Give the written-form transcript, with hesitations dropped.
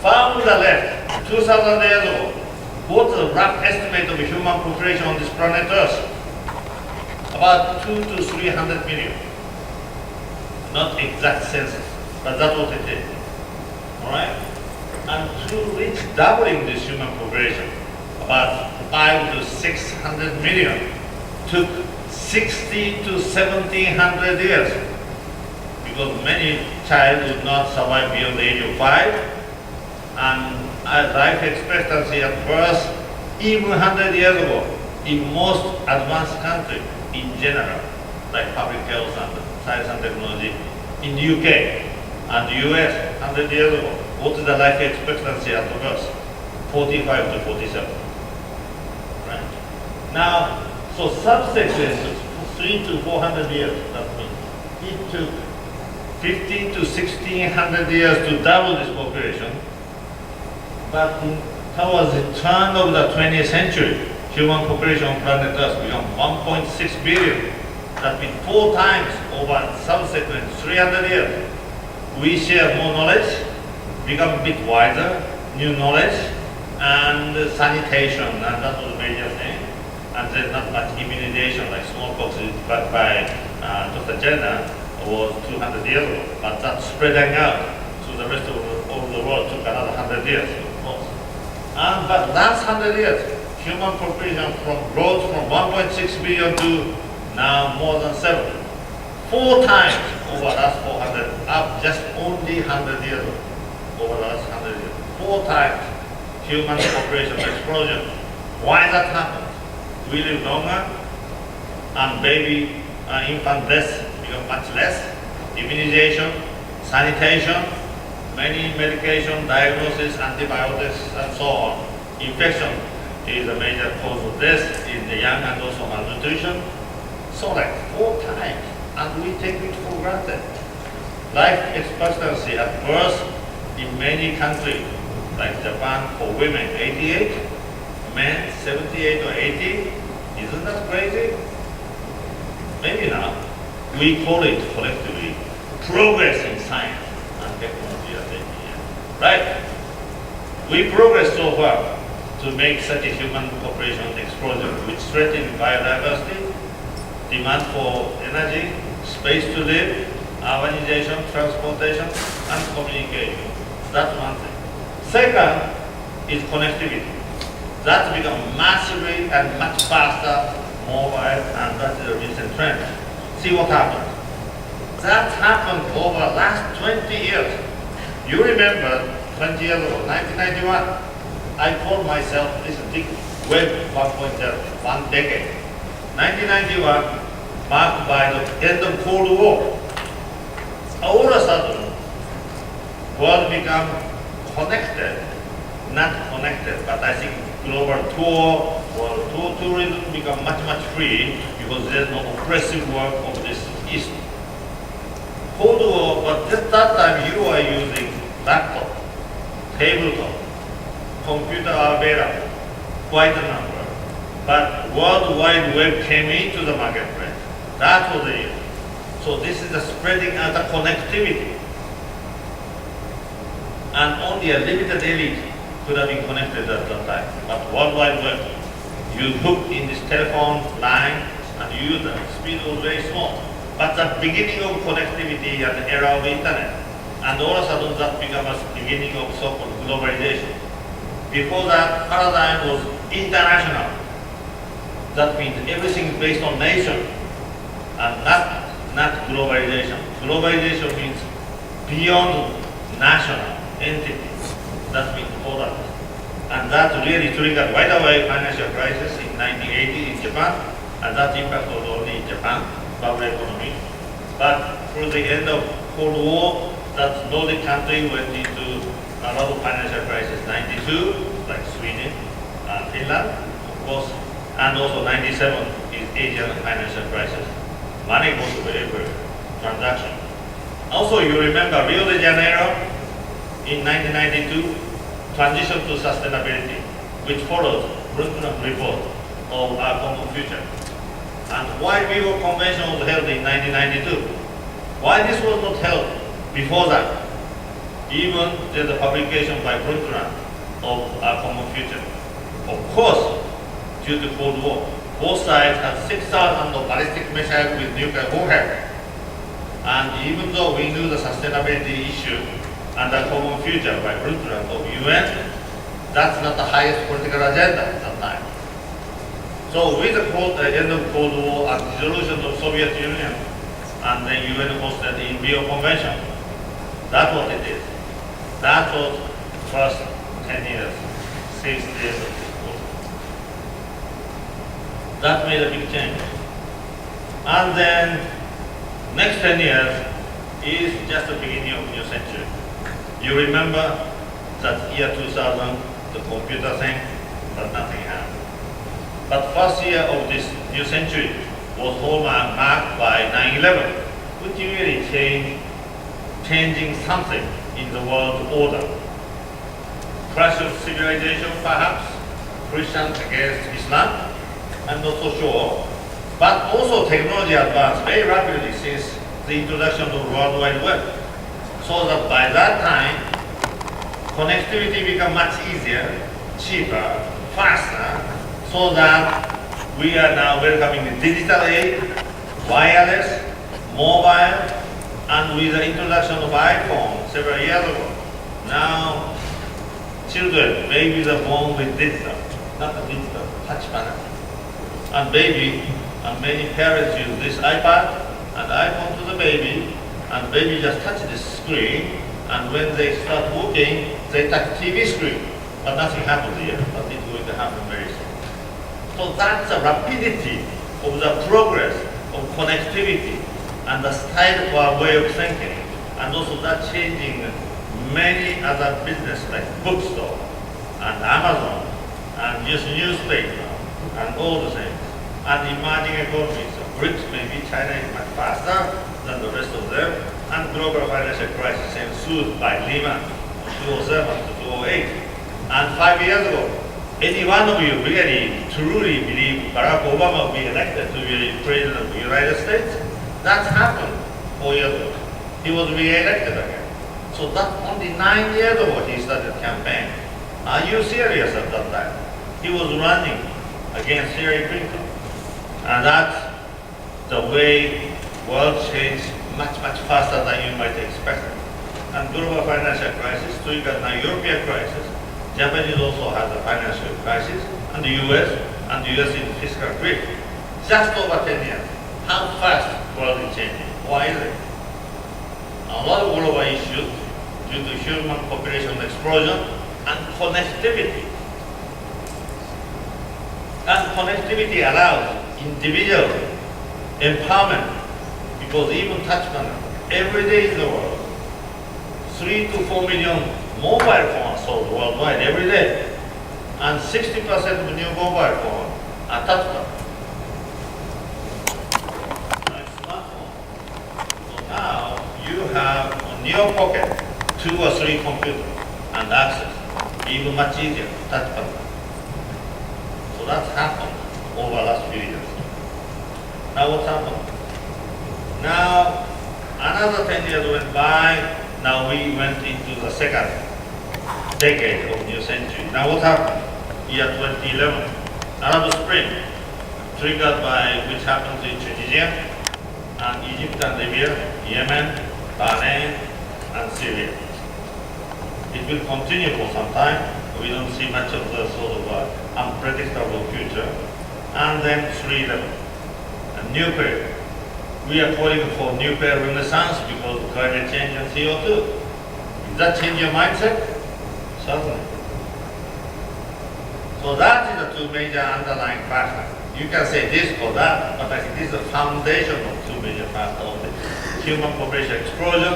Far on the left, 2,000 years ago, what's the rough estimate of human population on this planet Earth? About 200 to 300 million. Not exact census, but that's what it is. Alright? And to reach doubling this human population, about 500 to 600 million, took 60 to 1700 years. Because many child would not survive beyond the age of 5, and life expectancy at birth, even 100 years ago, in most advanced countries in general, like public health and science and technology, in the UK and the US 100 years ago, what is the life expectancy at birth? 45 to 47. Right? Now, so subsequent 3 to 400 years, that means it took 15 to 1600 years to double this population. But towards the turn of the 20th century, human population on planet Earth became 1.6 billion. That means 4 times over subsequent 300 years. We share more knowledge, become a bit wiser, new knowledge, and sanitation, and that was a major thing. And then not much immunization like smallpox by Dr. Jenner was 200 years ago, but that's spreading out to the rest of the world, took another 100 years, of course. But last 100 years, human population rose from 1.6 billion to now more than 7. 4 times over last 400, up just only 100 years over the last 100 years. 4 times human population explosion. Why that happened? We live longer, and baby infant deaths become much less. Immunization, sanitation, many medication, diagnosis, antibiotics, and so on. Infection is a major cause of death in the young, and also malnutrition. So like 4 times, and we take it for granted. Life expectancy at birth in many countries, like Japan, for women 88, men 78 or 80. Isn't that crazy? Maybe not. We call it collectively progress in science and technology as engineers, right? We progress so far to make such a human population explosion, which threatens biodiversity, demand for energy, space to live, urbanization, transportation, and communication. That's one thing. Second is connectivity. That's become massively and much faster, mobile, and that's the recent trend. See what happened. That happened over the last 20 years. You remember 20 years ago, 1991, I called myself this big web 1.0, 1 decade. 1991, marked by the end of Cold War. All of a sudden, world become connected, not connected, but I think global tour or tourism become much free because there's no oppressive work of this East. Cold War, but at that time you are using laptop, tabletop, computer available, quite a number. But World Wide Web came into the marketplace. That was the year. So this is the spreading out the connectivity. And only a limited elite could have been connected at that time. But World Wide Web, you hook in this telephone line and you use the speed was very small. But the beginning of connectivity and the era of internet, and all of a sudden that becomes the beginning of so-called globalization. Before that, paradigm was international. That means everything is based on nation and not globalization. Globalization means beyond national entities. That means border. And that really triggered right away financial crisis in 1980 in Japan, and that impact was only in Japan, bubble economy. But through the end of Cold War, that Nordic country went into a lot of financial crisis. 92, like Sweden and Finland, of course, and also 97 is Asian financial crisis. Money goes to every transaction. Also, you remember Rio de Janeiro in 1992, transition to sustainability, which follows Brundtland report of our common future. And why Rio Convention was held in 1992? Why this was not held before that? even there's a publication by Plenary of Our Common Future. Of course, due to Cold War, both sides had 6,000 of ballistic missiles with nuclear warhead. And even though we knew the sustainability issue and the common future by Plenary of UN, that's not the highest political agenda at that time. So with the end of Cold War and dissolution of Soviet Union and the UN hosted the Rio Convention, that's what it is. That was first 10 years, 6 years of this war. That made a big change. And then next 10 years is just the beginning of new century. You remember that year 2000, the computer thing, but nothing happened. But first year of this new century was marked by 9/11, which really changing something in the world order. Crash of civilization, perhaps, Christians against Islam, I'm not so sure. But also technology advanced very rapidly since the introduction of the World Wide Web. So that by that time, connectivity became much easier, cheaper, faster, so that we are now welcoming the digital age, wireless, mobile, and with the introduction of iPhone several years ago. Now, children, babies are born with digital, not the digital, touch panel. And many parents use this iPad and iPhone to the baby, and baby just touch the screen, and when they start walking, they touch TV screen. But nothing happens here, but it's going to happen very soon. So that's the rapidity of the progress of connectivity and the style of our way of thinking, and also that changing many other business like bookstore and Amazon and just newspaper and all the things. And emerging economies, BRICS, maybe China is much faster than the rest of them, and global financial crisis ensued by Lehman, 2007 to 2008. And 5 years ago, any one of you really, truly believe Barack Obama will be elected to be president of the United States? That's happened 4 years ago. He was re-elected again. So that only 9 years ago he started campaign. Are you serious at that time? He was running against Hillary Clinton. And that's the way world changed much faster than you might expect. And global financial crisis triggered the European crisis. Japanese also had a financial crisis, and the US in fiscal cliff. Just over 10 years. How fast the world is changing? Why is it? A lot of global issues due to human population explosion and connectivity. And connectivity allows individual empowerment, because even touch panel, every day in the world, 3 to 4 million mobile phones sold worldwide every day, and 60% of new mobile phones are touch panel. Smartphone. So now you have in your pocket 2 or 3 computers and access, even much easier, touch panel. So that's happened over the last few years. Now what's happened? Now another 10 years went by. Now we went into the second decade of new century. Now what happened? Year 2011, Arab Spring, triggered by which happened in Tunisia and Egypt and Libya, Yemen, Bahrain, and Syria. It will continue for some time. We don't see much of the sort of unpredictable future. And then 3/11, and nuclear. We are calling for nuclear renaissance because of climate change and CO2. Does that change your mindset? Certainly. So that is the 2 major underlying factors. You can say this or that, but I think this is the foundation of 2 major factors of the human population explosion